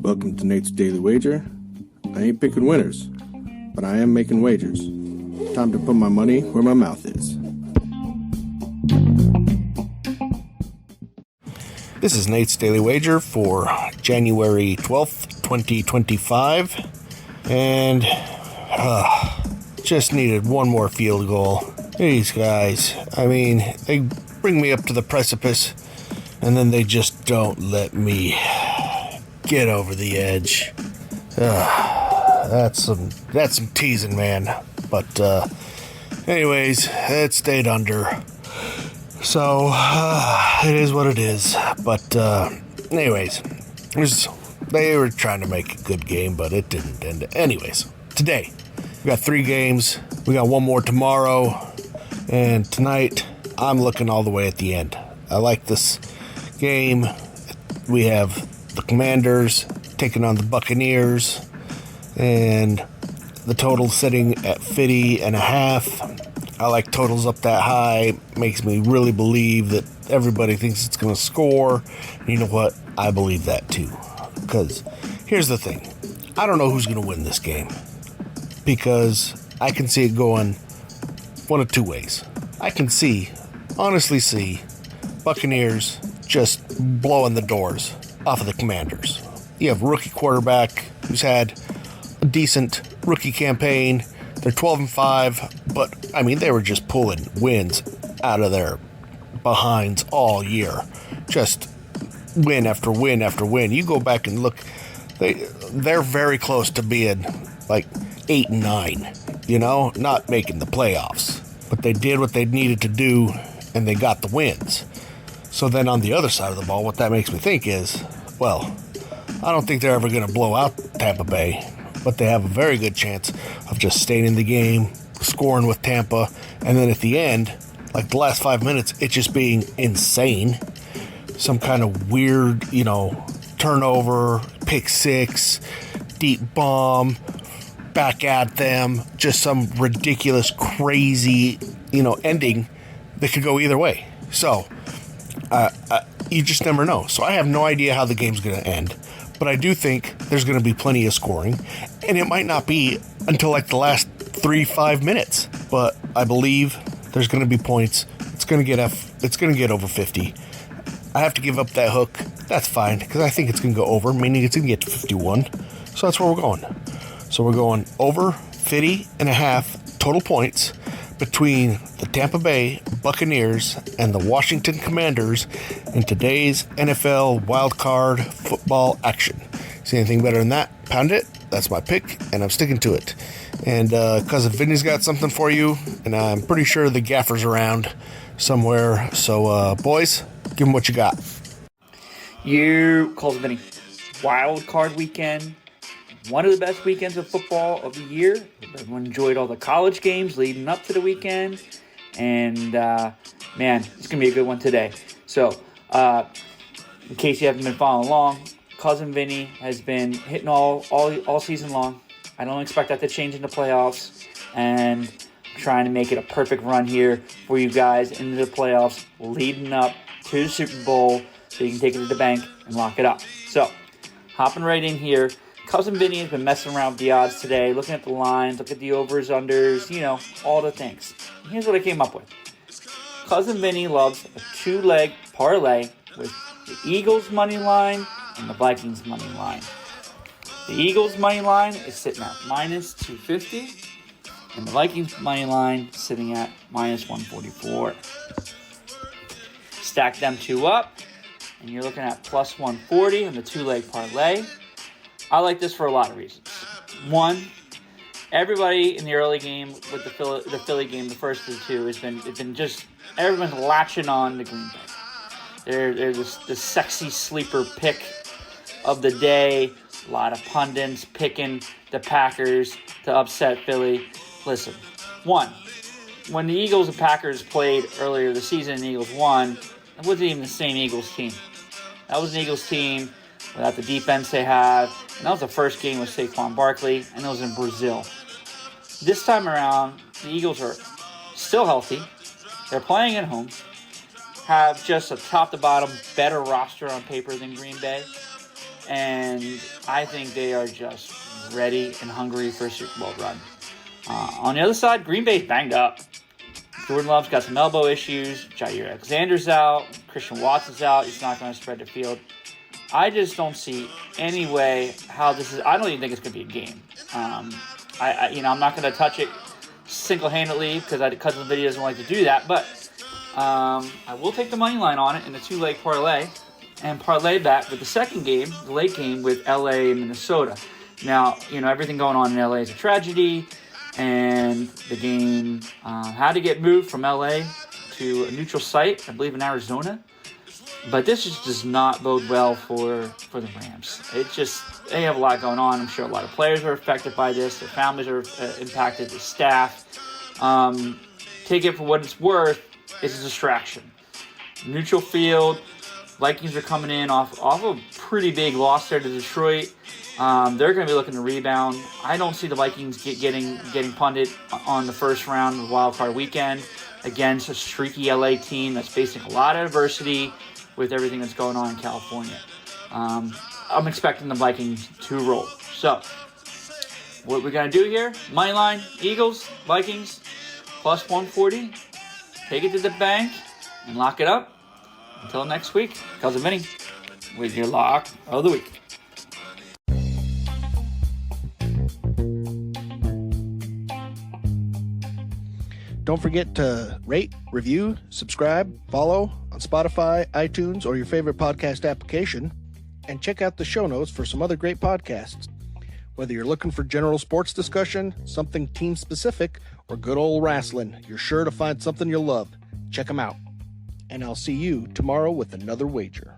Welcome to Nate's Daily Wager. I ain't picking winners, but I am making wagers. Time to put my money where my mouth is. This is Nate's Daily Wager for January 12th, 2025. And just needed one more field goal. These guys, they bring me up to the precipice, and then they just don't let me get over the edge. That's some teasing, man. But anyways, it stayed under. So it is what it is. But anyways, they were trying to make a good game, but it didn't end. Anyways, today we got 3 games. We got one more tomorrow, and tonight I'm looking all the way at the end. I like this game. We have the Commanders taking on the Buccaneers, and the total sitting at 50.5. I like totals up that high. Makes me really believe that everybody thinks it's going to score. And you know what? I believe that too. Because here's the thing. I don't know who's going to win this game, because I can see it going one of 2 ways. I can honestly see Buccaneers just blowing the doors off of the Commanders. You have a rookie quarterback who's had a decent rookie campaign. They're 12-5, but they were just pulling wins out of their behinds all year. Just win after win after win. You go back and look, they're very close to being like 8-9, not making the playoffs. But they did what they needed to do, and they got the wins. So then on the other side of the ball, what that makes me think is, I don't think they're ever going to blow out Tampa Bay, but they have a very good chance of just staying in the game, scoring with Tampa, and then at the end, like the last 5 minutes, it just being insane. Some kind of weird, turnover, pick six, deep bomb, back at them, just some ridiculous, crazy, ending that could go either way. So, you just never know. So I have no idea how the game's going to end, but I do think there's going to be plenty of scoring, and it might not be until like the last 3-5 minutes, but I believe there's going to be points. It's going to get over 50. I have to give up that hook. That's fine, because I think it's going to go over, meaning it's going to get to 51. So that's where we're going. So we're going over 50.5 total points between the Tampa Bay Buccaneers and the Washington Commanders in today's NFL wildcard football action. See anything better than that? Pound it. That's my pick, and I'm sticking to it. And Cousin Vinny's got something for you, and I'm pretty sure the gaffer's around somewhere. So, boys, give him what you got. You, Cousin Vinny. Wild card weekend. One of the best weekends of football of the year. Everyone enjoyed all the college games leading up to the weekend. And, man, it's going to be a good one today. So, in case you haven't been following along, Cousin Vinny has been hitting all season long. I don't expect that to change in the playoffs. And I'm trying to make it a perfect run here for you guys into the playoffs leading up to the Super Bowl so you can take it to the bank and lock it up. So, hopping right in here. Cousin Vinny has been messing around with the odds today, looking at the lines, looking at the overs, unders, all the things. And here's what I came up with. Cousin Vinny loves a 2-leg parlay with the Eagles money line and the Vikings money line. The Eagles money line is sitting at minus 250, and the Vikings money line sitting at minus 144. Stack them two up, and you're looking at plus 140 on the 2-leg parlay. I like this for a lot of reasons. One, everybody in the early game with the Philly game, the first of the two, it's been just everyone's latching on to Green Bay. They're the sexy sleeper pick of the day. A lot of pundits picking the Packers to upset Philly. Listen, one, when the Eagles and Packers played earlier this season and the Eagles won, it wasn't even the same Eagles team. That was an Eagles team without the defense they have. And that was the first game with Saquon Barkley, and it was in Brazil. This time around, the Eagles are still healthy. They're playing at home. have just a top-to-bottom better roster on paper than Green Bay. And I think they are just ready and hungry for a Super Bowl run. On the other side, Green Bay's banged up. Jordan Love's got some elbow issues. Jair Alexander's out. Christian Watson's out. He's not going to spread the field. I just don't see any way how this is. I don't even think it's going to be a game. I'm not going to touch it single-handedly because the video doesn't like to do that. But I will take the money line on it in the 2-leg parlay and parlay that with the second game, the late game with LA and Minnesota. Now, everything going on in LA is a tragedy. And the game had to get moved from LA to a neutral site, I believe in Arizona. But this just does not bode well for the Rams. They have a lot going on. I'm sure a lot of players are affected by this. Their families are impacted. The staff. Take it for what it's worth. It's a distraction. Neutral field. Vikings are coming in off a pretty big loss there to Detroit. They're going to be looking to rebound. I don't see the Vikings getting punted on the first round of Wild Card Weekend against a streaky LA team that's facing a lot of adversity with everything that's going on in California. I'm expecting the Vikings to roll. So, what we're going to do here, moneyline, Eagles, Vikings, plus 140. Take it to the bank and lock it up. Until next week, Cousin Vinny with your lock of the week. Don't forget to rate, review, subscribe, follow on Spotify, iTunes, or your favorite podcast application, and check out the show notes for some other great podcasts. Whether you're looking for general sports discussion, something team-specific, or good old wrestling, you're sure to find something you'll love. Check them out. And I'll see you tomorrow with another wager.